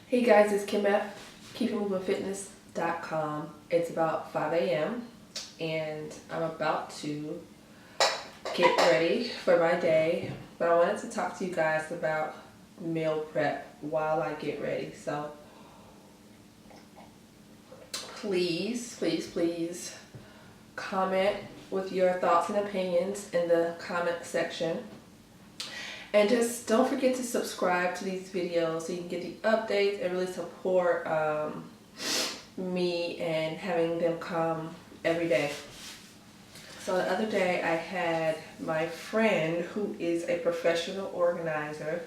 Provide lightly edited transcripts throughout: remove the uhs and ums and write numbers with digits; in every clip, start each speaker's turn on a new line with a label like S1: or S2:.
S1: Hey guys, it's Kim at keepingmovingfitness.com. It's about 5 a.m. and I'm about to get ready for my day, but I wanted to talk to you guys about meal prep while I get ready. So please comment with your thoughts and opinions in the comment section. And just don't forget to subscribe to these videos so you can get the updates and really support me and having them come every day. So the other day I had my friend who is a professional organizer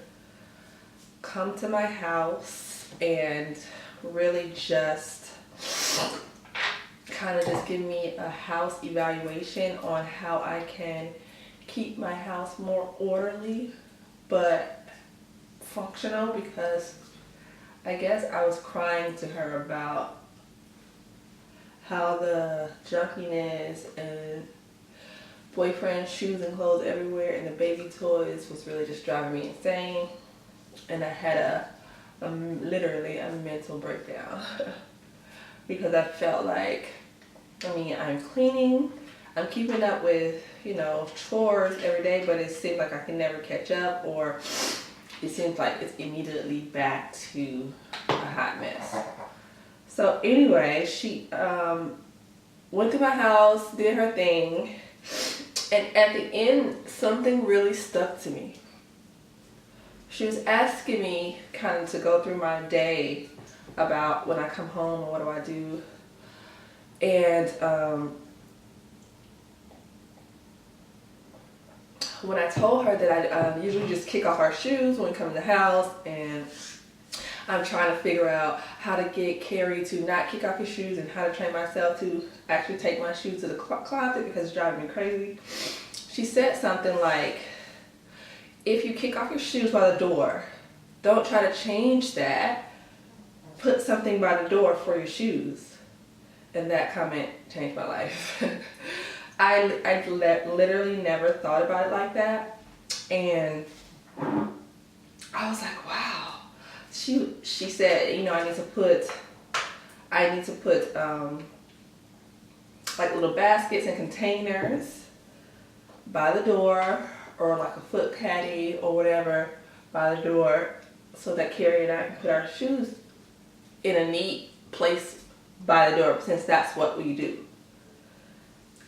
S1: come to my house and really just kind of just give me a house evaluation on how I can keep my house more orderly but functional, because I guess I was crying to her about how the junkiness and boyfriend shoes and clothes everywhere and the baby toys was really just driving me insane, and I had literally a mental breakdown because I felt like, I'm cleaning, I'm keeping up with, chores every day, but it seems like I can never catch up, or it seems like it's immediately back to a hot mess. So anyway, she went to my house, did her thing, and at the end, something really stuck to me. She was asking me kind of to go through my day about when I come home and what do I do. And when I told her that I usually just kick off our shoes when we come in the house, and I'm trying to figure out how to get Carrie to not kick off his shoes and how to train myself to actually take my shoes to the closet because it's driving me crazy, she said something like, if you kick off your shoes by the door, don't try to change that. Put something by the door for your shoes. And that comment changed my life. I literally never thought about it like that, and I was like, wow. She said, I need to put like little baskets and containers by the door, or like a foot caddy or whatever by the door, so that Carrie and I can put our shoes in a neat place by the door, since that's what we do.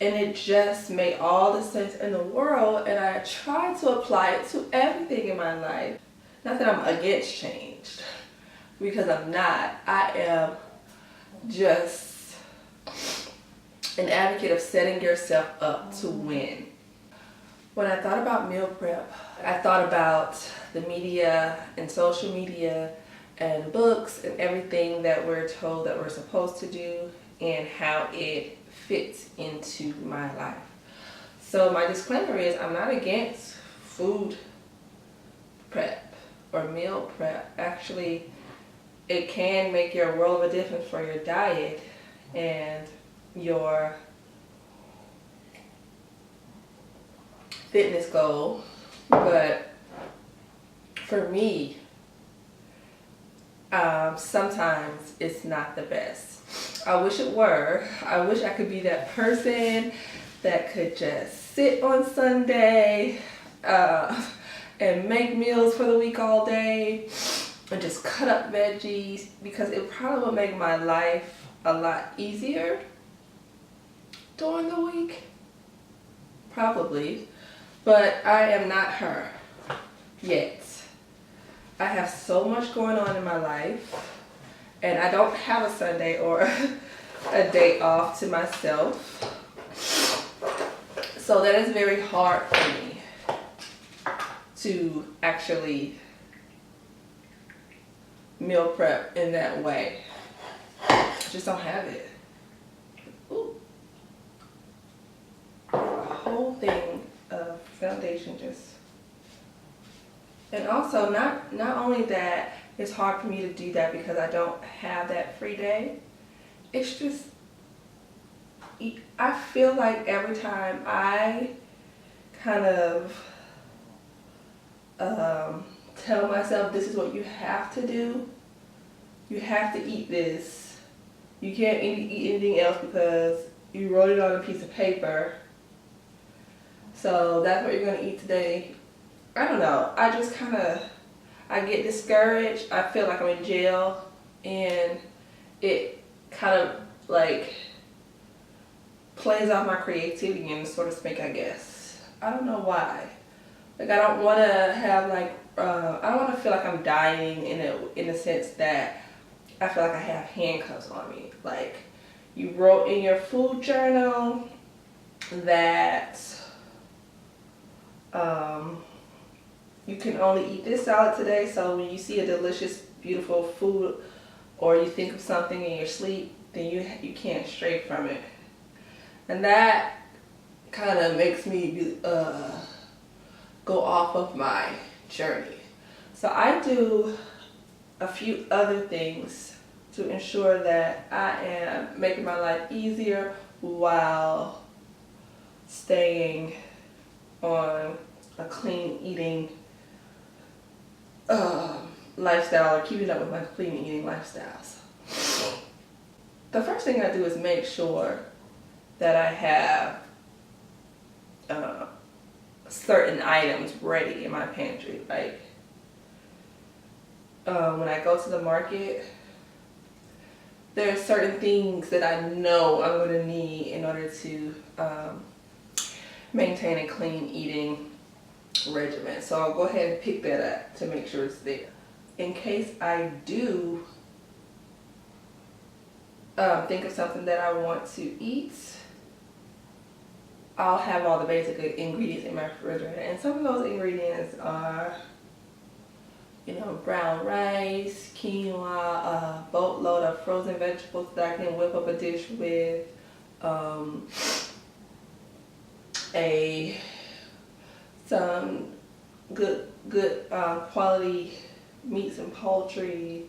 S1: And it just made all the sense in the world, and I tried to apply it to everything in my life. Not that I'm against change, because I'm not. I am just an advocate of setting yourself up to win. When I thought about meal prep, I thought about the media and social media and books and everything that we're told that we're supposed to do, and how it fits into my life. So my disclaimer is, I'm not against food prep or meal prep. Actually, it can make your world of a difference for your diet and your fitness goal. But for me, sometimes it's not the best. I wish it were. I wish I could be that person that could just sit on Sunday and make meals for the week all day and just cut up veggies, because it probably would make my life a lot easier during the week. Probably. But I am not her yet. I have so much going on in my life, and I don't have a Sunday or a day off to myself. So that is very hard for me to actually meal prep in that way. I just don't have it. Ooh. The whole thing of foundation just... And also, not only that, it's hard for me to do that because I don't have that free day. It's just, I feel like every time I kind of tell myself this is what you have to do, You have to eat this. You can't eat anything else because you wrote it on a piece of paper. So that's what you're gonna eat today. I don't know. I just I get discouraged. I feel like I'm in jail, and it kind of like plays off my creativity in sort of speak, I guess. I don't know why. Like I don't want to have like I don't want to feel like I'm dying in a sense that I feel like I have handcuffs on me. Like you wrote in your food journal that you can only eat this salad today, so when you see a delicious, beautiful food or you think of something in your sleep, then you can't stray from it. And that kind of makes me go off of my journey. So I do a few other things to ensure that I am making my life easier while staying on a clean eating lifestyle, or keeping up with my clean eating lifestyles. The first thing I do is make sure that I have certain items ready in my pantry. Like when I go to the market, there are certain things that I know I'm going to need in order to maintain a clean eating regimen. So I'll go ahead and pick that up to make sure it's there. In case I do think of something that I want to eat, I'll have all the basic ingredients in my refrigerator. And some of those ingredients are, brown rice, quinoa, a boatload of frozen vegetables that I can whip up a dish with, some good quality meats and poultry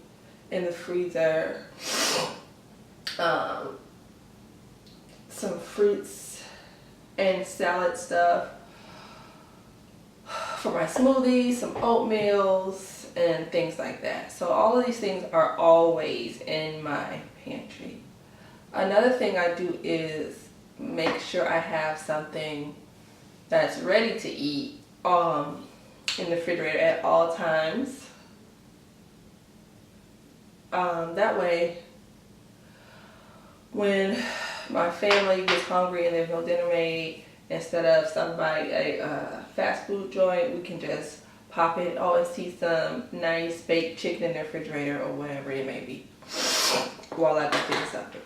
S1: in the freezer, some fruits and salad stuff for my smoothies, some oatmeals and things like that. So all of these things are always in my pantry. Another thing I do is make sure I have something that's ready to eat in the refrigerator at all times. That way, when my family gets hungry and there's no dinner made, instead of stopping by a fast food joint, we can just pop in and see some nice baked chicken in the refrigerator or whatever it may be while I go fix something.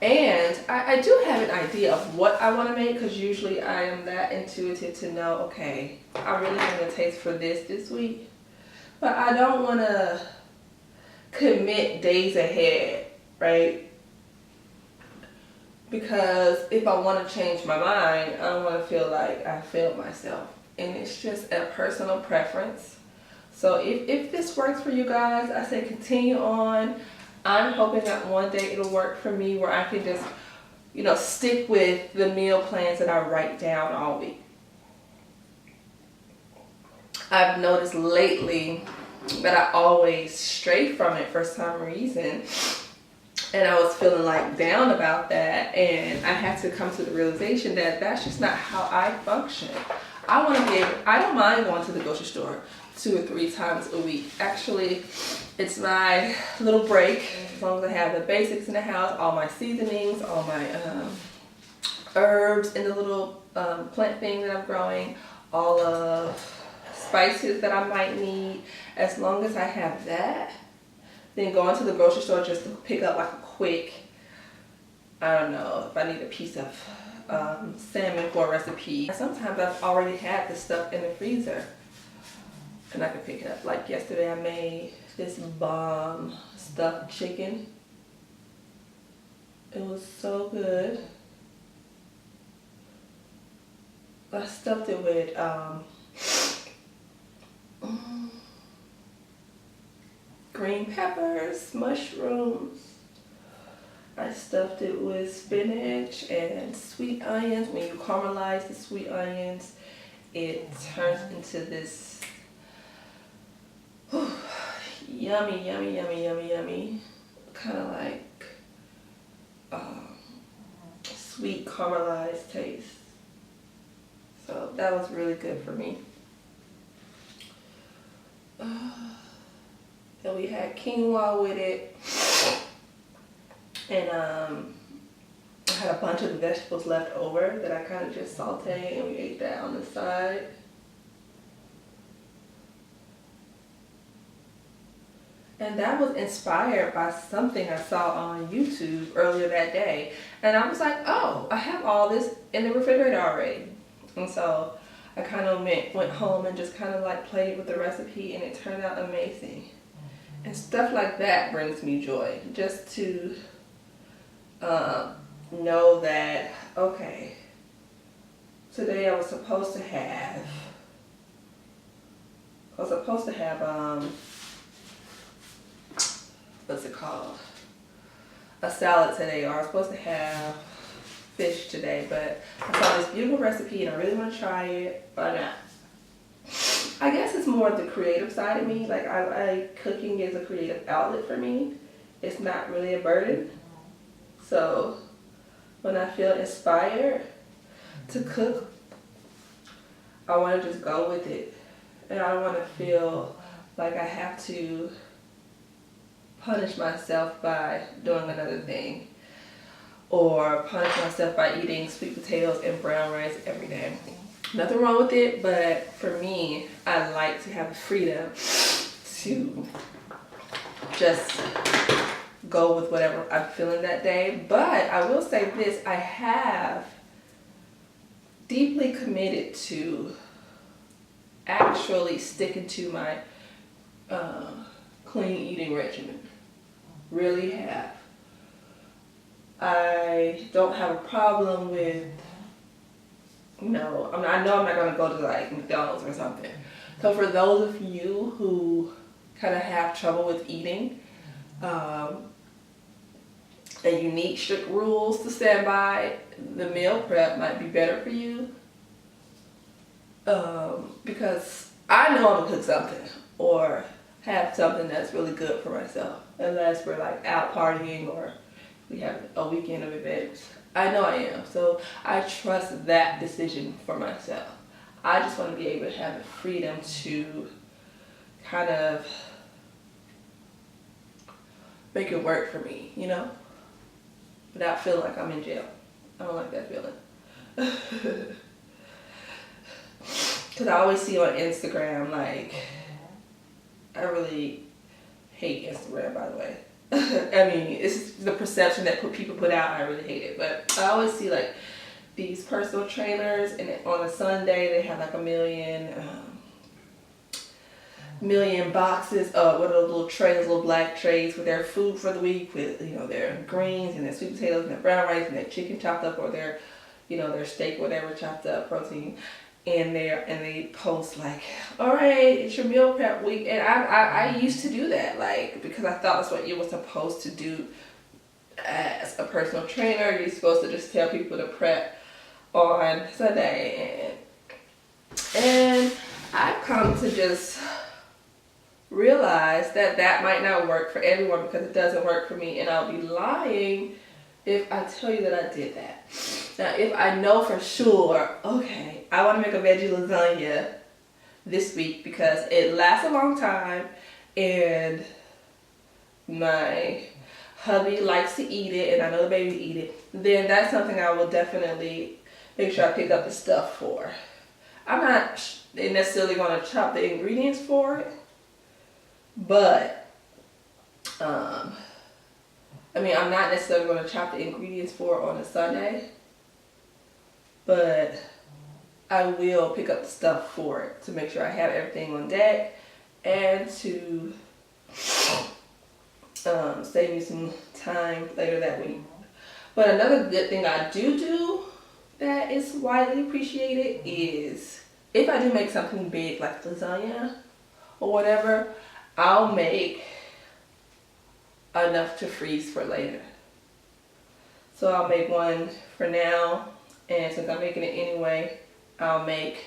S1: And I do have an idea of what I want to make, because usually I am that intuitive to know, okay, I really have a taste for this week. But I don't want to commit days ahead, right? Because if I want to change my mind, I don't want to feel like I failed myself. And it's just a personal preference. So if this works for you guys, I say continue on. I'm hoping that one day it'll work for me where I can just, stick with the meal plans that I write down all week. I've noticed lately that I always stray from it for some reason. And I was feeling like down about that. And I had to come to the realization that that's just not how I function. I want to be able, I don't mind going to the grocery store 2 or 3 times a week. Actually, it's my little break. As long as I have the basics in the house, all my seasonings, all my herbs in the little plant thing that I'm growing, all of spices that I might need. As long as I have that, then going to the grocery store just to pick up like a quick, I don't know, if I need a piece of salmon for a recipe. Sometimes I've already had this stuff in the freezer and I can pick it up. Like yesterday I made this bomb stuffed chicken. It was so good. I stuffed it with green peppers, mushrooms. I stuffed it with spinach and sweet onions. When you caramelize the sweet onions, it turns into this yummy, yummy, yummy, yummy, yummy. Kind of like sweet caramelized taste. So that was really good for me. Then we had quinoa with it. And I had a bunch of the vegetables left over that I kind of just sauteed, and we ate that on the side. And that was inspired by something I saw on YouTube earlier that day. And I was like, oh, I have all this in the refrigerator already. And so I kind of went home and just kind of like played with the recipe, and it turned out amazing. And stuff like that brings me joy. Just to know that, okay, today I was supposed to have what's it called? A salad today, or I was supposed to have fish today, but I saw this beautiful recipe and I really want to try it, but I guess it's more the creative side of me. Like cooking is a creative outlet for me. It's not really a burden. So when I feel inspired to cook, I want to just go with it. And I don't want to feel like I have to punish myself by doing another thing, or punish myself by eating sweet potatoes and brown rice every day. Nothing wrong with it, but for me, I like to have the freedom to just go with whatever I'm feeling that day. But I will say this, I have deeply committed to actually sticking to my clean eating regimen. Really have. I don't have a problem with, I know I'm not going to go to like McDonald's or something. So for those of you who kind of have trouble with eating, and you need strict rules to stand by, the meal prep might be better for you. Because I know I'm gonna cook something or have something that's really good for myself, unless we're like out partying or we have a weekend of events. I know I am, so I trust that decision for myself. I just want to be able to have the freedom to kind of make it work for me, you know, without feeling like I'm in jail. I don't like that feeling. Because I always see on Instagram, like, I really hate Instagram, by the way. I mean, it's the perception that people put out, I really hate it. But I always see, like, these personal trainers, and on a Sunday, they have, like, a million boxes of what are those little trays, little black trays with their food for the week, with, you know, their greens and their sweet potatoes and their brown rice and their chicken chopped up, or their, you know, their steak, whatever, chopped up, protein. And they post like, all right, it's your meal prep week. And I used to do that, like, because I thought that's what you were supposed to do as a personal trainer. You're supposed to just tell people to prep on Sunday. And I've come to just realize that that might not work for everyone, because it doesn't work for me. And I'll be lying if I tell you that I did that. Now, if I know for sure, okay, I want to make a veggie lasagna this week because it lasts a long time and my hubby likes to eat it and I know the baby eat it, then that's something I will definitely make sure I pick up the stuff for. I'm not necessarily going to chop the ingredients for it, but I'm not necessarily going to chop the ingredients for it on a Sunday, but I will pick up the stuff for it to make sure I have everything on deck and to save me some time later that week. But another good thing I do that is widely appreciated is if I do make something big like lasagna or whatever, I'll make enough to freeze for later. So I'll make one for now, and since I'm making it anyway, I'll make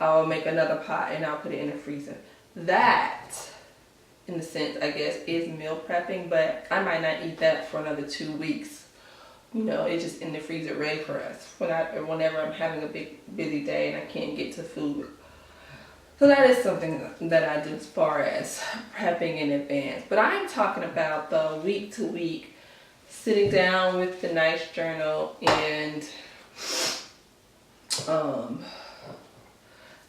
S1: another pot and I'll put it in the freezer. That in the sense, I guess, is meal prepping, but I might not eat that for another 2 weeks. You know, it's just in the freezer ready for us whenever I'm having a big busy day and I can't get to food. So that is something that I do as far as prepping in advance. But I'm talking about the week to week, sitting down with the nice journal and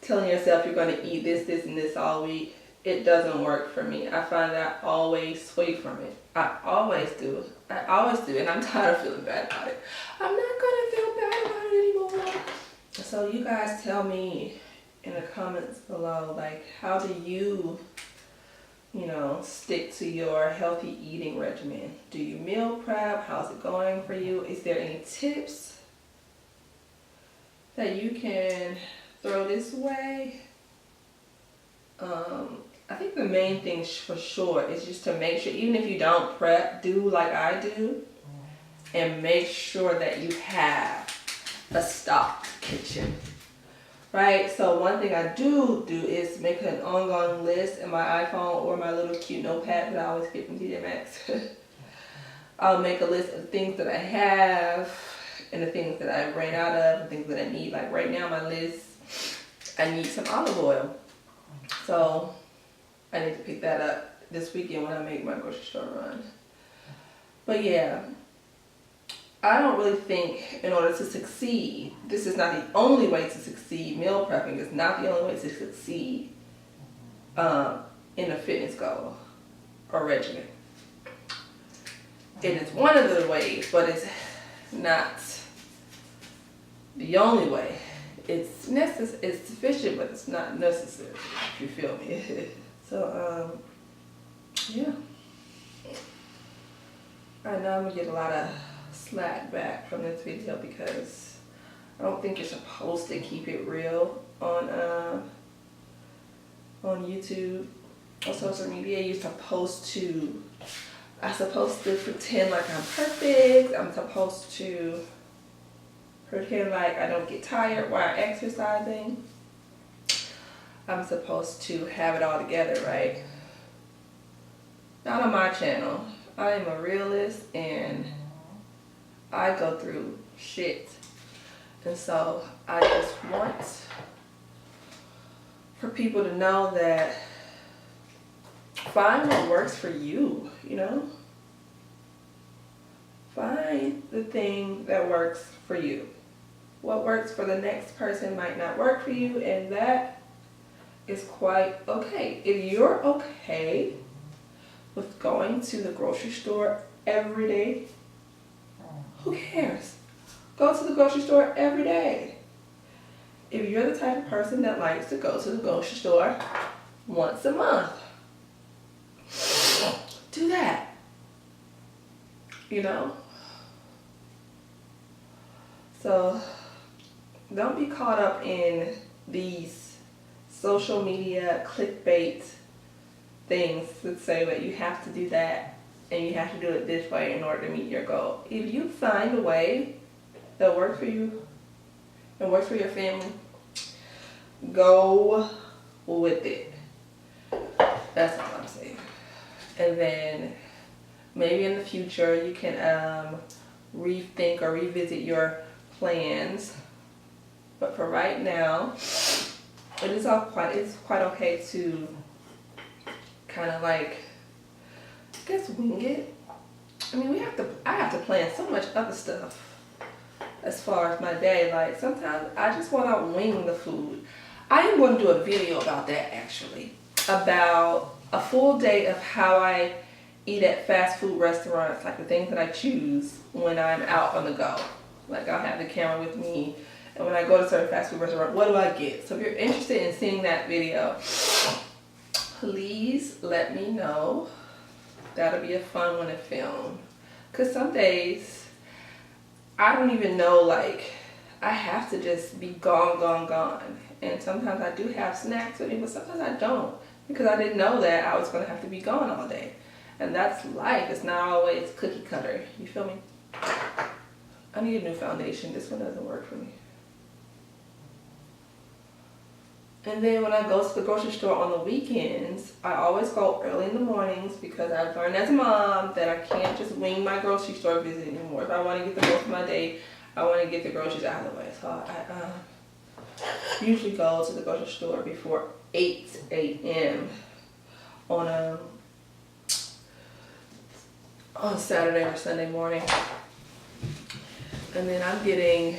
S1: telling yourself you're going to eat this, this, and this all week. It doesn't work for me. I find that I always sway from it. I always do, and I'm tired of feeling bad about it. I'm not gonna feel bad about it anymore. So you guys tell me in the comments below, like, how do you stick to your healthy eating regimen? Do you meal prep? How's it going for you? Is there any tips that you can throw this way? I think the main thing for sure is just to make sure, even if you don't prep, do like I do, and make sure that you have a stocked kitchen, right? So one thing I do is make an ongoing list in my iPhone or my little cute notepad that I always get from TJ Maxx. I'll make a list of things that I have and the things that I ran out of and things that I need. Like right now, my list, I need some olive oil. So I need to pick that up this weekend when I make my grocery store run. But yeah, I don't really think in order to succeed, this is not the only way to succeed. Meal prepping is not the only way to succeed in a fitness goal or regimen. It is one of the ways, but it's not the only way. It's sufficient, but it's not necessary, if you feel me. So, yeah. I know I'm gonna get a lot of slack back from this video because I don't think you're supposed to keep it real on YouTube or social media. I'm supposed to pretend like I'm perfect. I'm supposed to pretend like I don't get tired while exercising. I'm supposed to have it all together, right? Not on my channel. I am a realist and I go through shit. And so I just want for people to know that find what works for you, Find the thing that works for you. What works for the next person might not work for you, and that is quite okay. If you're okay with going to the grocery store every day, who cares? Go to the grocery store every day. If you're the type of person that likes to go to the grocery store once a month, do that. So don't be caught up in these social media clickbait things that say that you have to do that and you have to do it this way in order to meet your goal. If you find a way that works for you and works for your family, go with it. That's all I'm saying. And then maybe in the future you can rethink or revisit your plans. But for right now, it's quite okay to kind of like, I guess, wing it. I mean, I have to plan so much other stuff as far as my day. Like sometimes I just want to wing the food. I am going to do a video about that actually, about a full day of how I eat at fast food restaurants, like the things that I choose when I'm out on the go. Like I'll have the camera with me, and when I go to certain fast food restaurant, what do I get? So if you're interested in seeing that video, please let me know. That'll be a fun one to film. Cause some days I don't even know, like I have to just be gone. And sometimes I do have snacks with me, but sometimes I don't, because I didn't know that I was gonna have to be gone all day. And that's life. It's not always cookie cutter. You feel me? I need a new foundation. This one doesn't work for me. And then when I go to the grocery store on the weekends, I always go early in the mornings because I've learned as a mom that I can't just wing my grocery store visit anymore. If I want to get the most of my day, I want to get the groceries out of the way. So I usually go to the grocery store before 8 a.m. on Saturday or Sunday morning. And then I'm getting,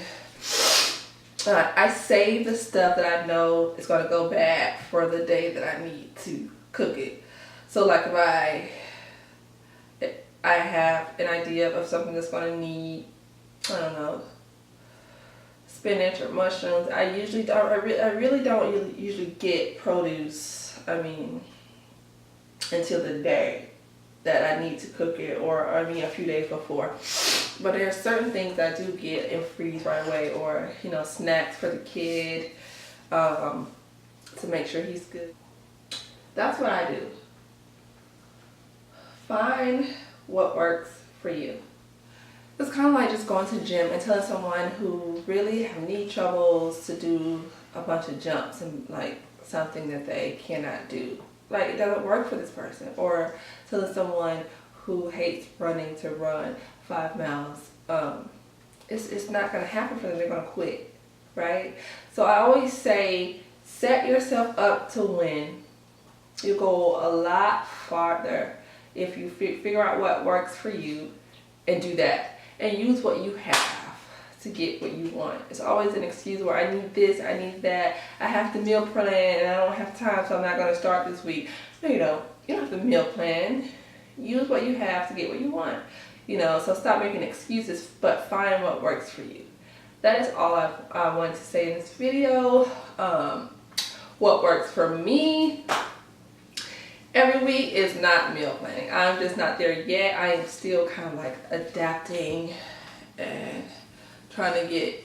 S1: I save the stuff that I know is going to go bad for the day that I need to cook it. So like if I have an idea of something that's going to need, I don't know, spinach or mushrooms, I really don't usually get produce, until the day that I need to cook it, or a few days before. But there are certain things I do get and freeze right away, or snacks for the kid, to make sure he's good. That's what I do. Find what works for you. It's kind of like just going to the gym and telling someone who really have knee troubles to do a bunch of jumps and like something that they cannot do. Like it doesn't work for this person. Or telling someone who hates running to run 5 miles. It's not going to happen for them. They're going to quit, right? So I always say, set yourself up to win. You'll go a lot farther if you figure out what works for you and do that. And use what you have to get what you want. It's always an excuse where I need this, I need that, I have to meal plan and I don't have time, so I'm not going to start this week. No, you don't. You don't have to meal plan. Use what you have to get what you want. So stop making excuses, but find what works for you. That is all I wanted to say in this video. What works for me every week is not meal planning. I'm just not there yet. I am still kind of like adapting and trying to get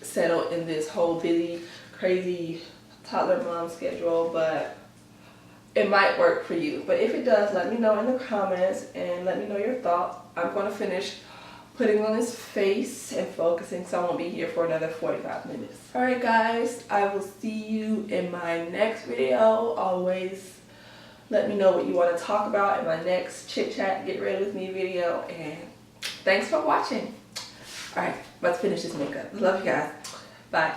S1: settled in this whole busy, crazy toddler mom schedule, but it might work for you. But if it does, let me know in the comments and let me know your thoughts. I'm going to finish putting on this face and focusing, so I won't be here for another 45 minutes. Alright guys, I will see you in my next video. Always let me know what you want to talk about in my next Chit Chat Get Ready With Me video. And thanks for watching. Alright, let's finish this makeup. Love you guys. Bye.